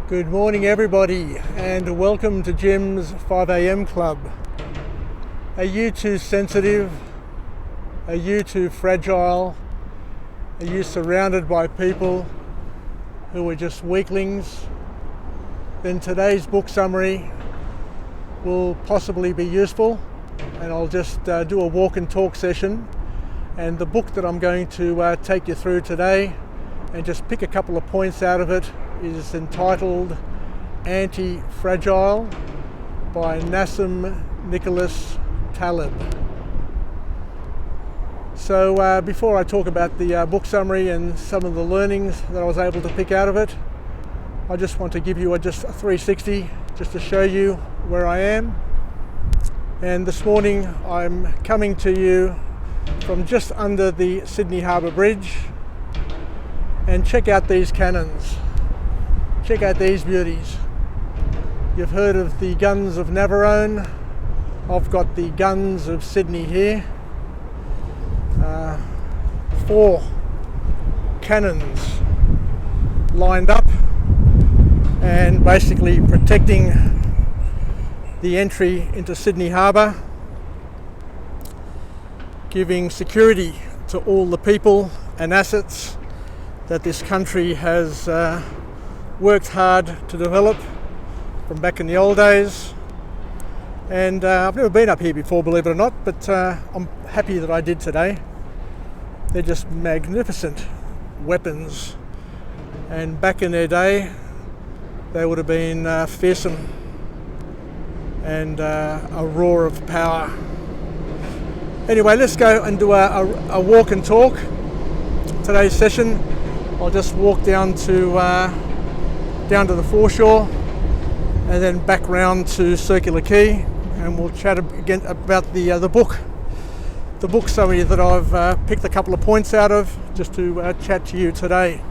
Good morning everybody, and welcome to Jim's 5am Club. Are you too sensitive? Are you too fragile? Are you surrounded by people who are just weaklings? Then today's book summary will possibly be useful, and I'll just do a walk and talk session. And the book that I'm going to take you through today and just pick a couple of points out of it is entitled Anti-Fragile by Nassim Taleb. So before I talk about the book summary and some of the learnings that I was able to pick out of it, I just want to give you just a 360 just to show you where I am. And this morning I'm coming to you from just under the Sydney Harbour Bridge, and check out these cannons. Check out these beauties. You've heard of the guns of Navarone. I've got the guns of Sydney here. 4 cannons lined up and basically protecting the entry into Sydney Harbour, giving security to all the people and assets that this country has worked hard to develop from back in the old days. And I've never been up here before, believe it or not, but I'm happy that I did today. They're just magnificent weapons, and back in their day they would have been fearsome and a roar of power. Anyway, let's go and do a walk and talk. Today's session, I'll just walk down to the foreshore and then back round to Circular Quay, and we'll chat again about the book summary that I've picked a couple of points out of just to chat to you today.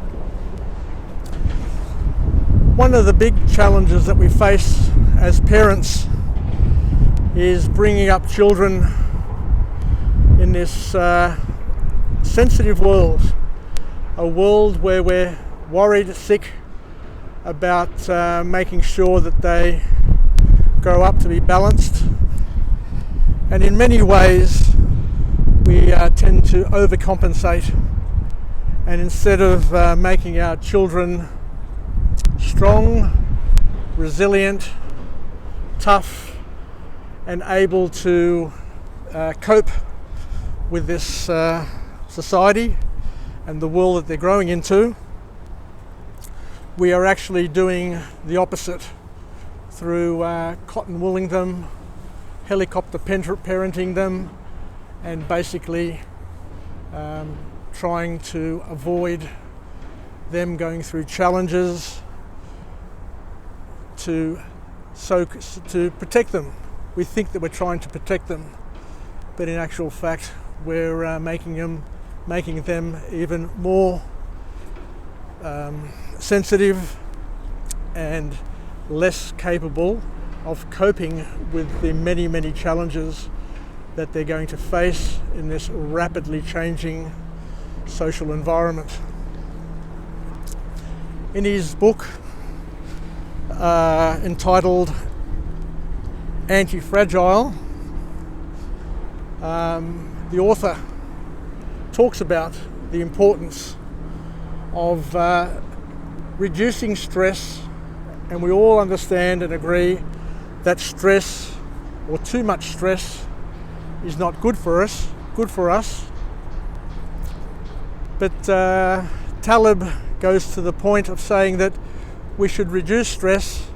One of the big challenges that we face as parents is bringing up children in this sensitive world, a world where we're worried sick about making sure that they grow up to be balanced. And in many ways we tend to overcompensate, and instead of making our children strong, resilient, tough and able to cope with this society and the world that they're growing into, we are actually doing the opposite through cotton wooling them, helicopter parenting them, and basically trying to avoid them going through challenges to protect them. We think that we're trying to protect them, but in actual fact we're making them even more sensitive and less capable of coping with the many challenges that they're going to face in this rapidly changing social environment. In his book entitled Anti-Fragile, the author talks about the importance of reducing stress, and we all understand and agree that stress, or too much stress, is not good for us. But Taleb goes to the point of saying that we should reduce stress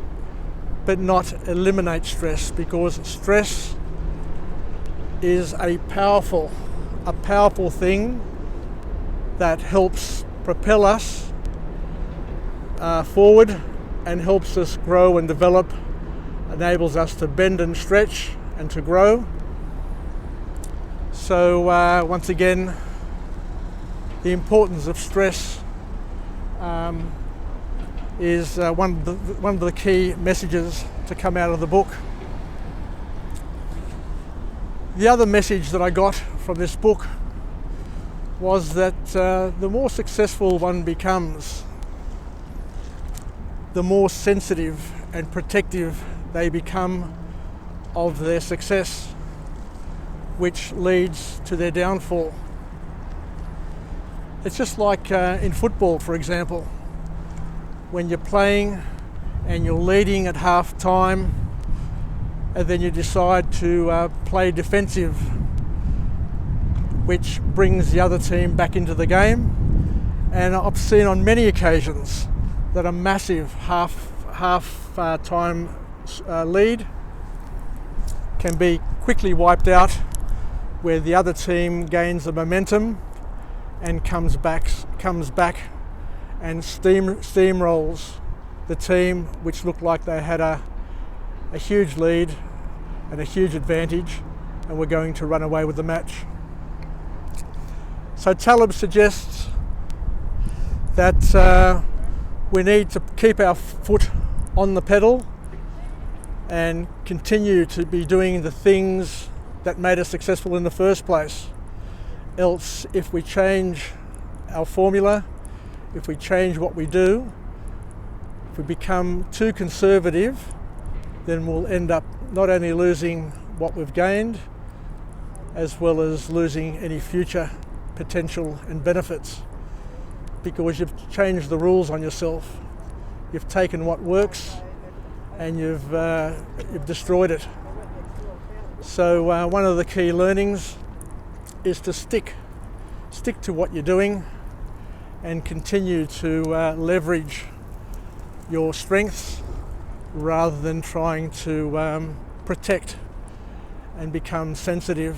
but not eliminate stress, because stress is a powerful thing that helps propel us forward and helps us grow and develop, enables us to bend and stretch and to grow. So once again, the importance of stress is one of the key messages to come out of the book. The other message that I got from this book was that the more successful one becomes, the more sensitive and protective they become of their success, which leads to their downfall. It's just like in football, for example, when you're playing and you're leading at half time, and then you decide to play defensive, which brings the other team back into the game. And I've seen on many occasions that a massive half-time lead can be quickly wiped out, where the other team gains the momentum and comes back and steamrolls the team which looked like they had a huge lead and a huge advantage and were going to run away with the match. So Taleb suggests that we need to keep our foot on the pedal and continue to be doing the things that made us successful in the first place. Else, if we change our formula, if we change what we do, if we become too conservative, then we'll end up not only losing what we've gained, as well as losing any future potential and benefits, because you've changed the rules on yourself. You've taken what works and you've destroyed it. So one of the key learnings is to stick to what you're doing and continue to leverage your strengths rather than trying to protect and become sensitive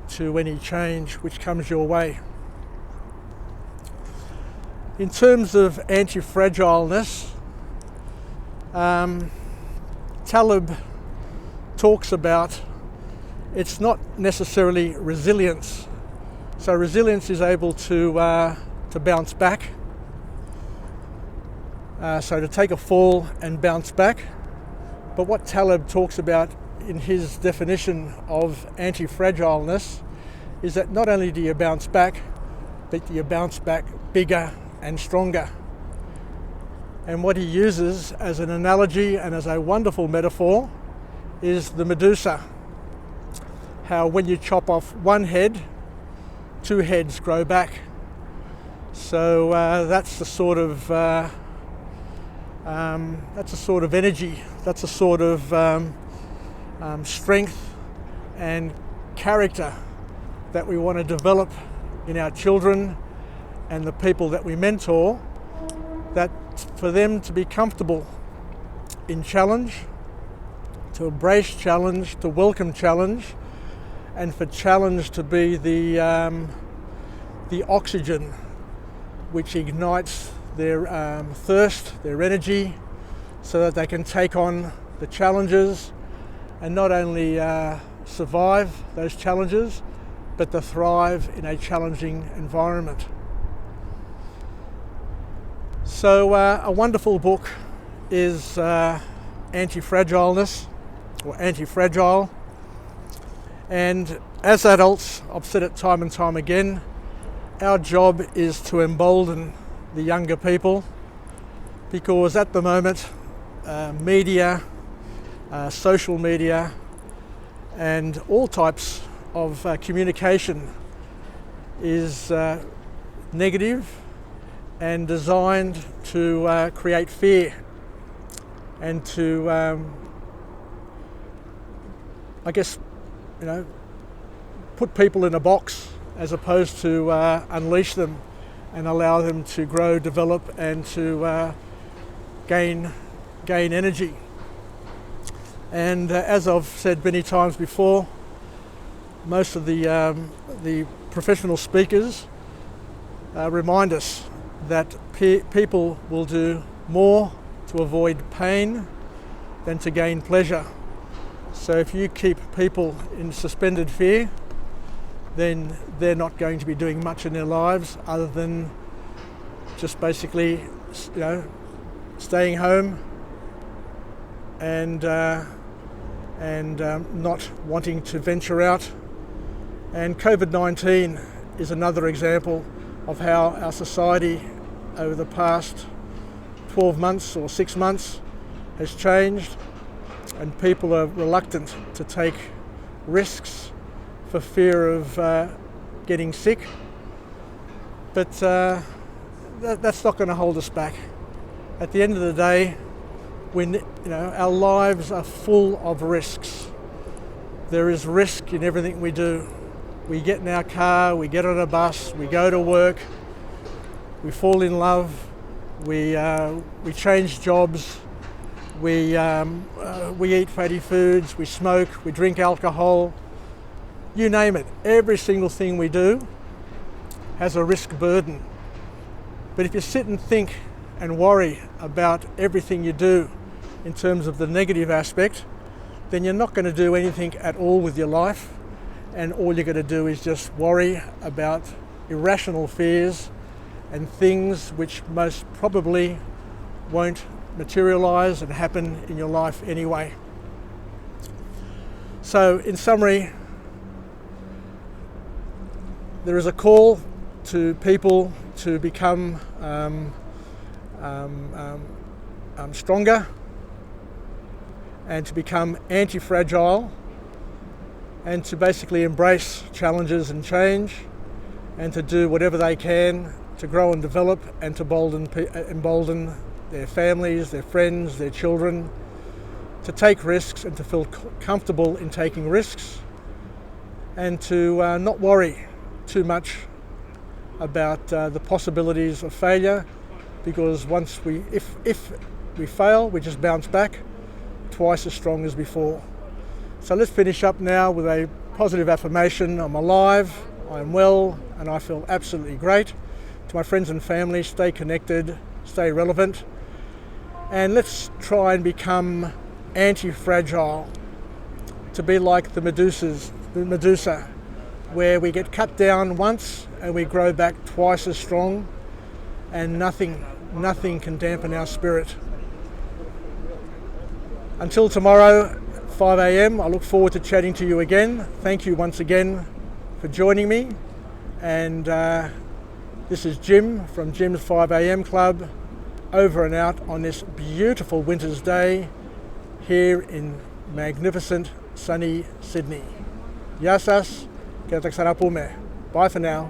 to any change which comes your way. In terms of anti-fragileness, Taleb talks about it's not necessarily resilience. So resilience is able to bounce back. So to take a fall and bounce back. But what Taleb talks about in his definition of anti-fragileness is that not only do you bounce back, but you bounce back bigger and stronger. And what he uses as an analogy and as a wonderful metaphor is the Medusa. How when you chop off one head, two heads grow back. So that's the sort of energy, that's the sort of strength and character that we want to develop in our children and the people that we mentor, that for them to be comfortable in challenge, to embrace challenge, to welcome challenge, and for challenge to be the oxygen which ignites their thirst, their energy, so that they can take on the challenges and not only survive those challenges, but to thrive in a challenging environment. So a wonderful book is Anti-Fragileness, or Anti-Fragile. And as adults, I've said it time and time again, our job is to embolden the younger people, because at the moment, media, social media, and all types of communication is negative and designed to create fear and to, put people in a box as opposed to unleash them and allow them to grow, develop, and to gain energy. And as I've said many times before, most of the professional speakers remind us that people will do more to avoid pain than to gain pleasure. So if you keep people in suspended fear, then they're not going to be doing much in their lives other than just basically, staying home and not wanting to venture out. And COVID-19 is another example of how our society over the past 12 months or 6 months has changed, and people are reluctant to take risks for fear of getting sick. But that's not going to hold us back. At the end of the day, our lives are full of risks. There is risk in everything we do. We get in our car, we get on a bus, we go to work, we fall in love, we change jobs, we eat fatty foods, we smoke, we drink alcohol, you name it. Every single thing we do has a risk burden. But if you sit and think and worry about everything you do in terms of the negative aspect, then you're not going to do anything at all with your life, and all you're going to do is just worry about irrational fears and things which most probably won't materialise and happen in your life anyway. So in summary, there is a call to people to become stronger and to become anti-fragile, and to basically embrace challenges and change, and to do whatever they can to grow and develop and to embolden their families, their friends, their children, to take risks and to feel comfortable in taking risks, and to not worry too much about the possibilities of failure, because if we fail, we just bounce back twice as strong as before. So let's finish up now with a positive affirmation. I'm alive, I'm well, and I feel absolutely great. To my friends and family, stay connected, stay relevant, and let's try and become anti-fragile, to be like the Medusa, where we get cut down once and we grow back twice as strong, and nothing can dampen our spirit. Until tomorrow, 5 a.m, I look forward to chatting to you again. Thank you once again for joining me. And this is Jim from Jim's 5 a.m. Club, over and out on this beautiful winter's day here in magnificent sunny Sydney. Yasas, kita taksarapume. Bye for now.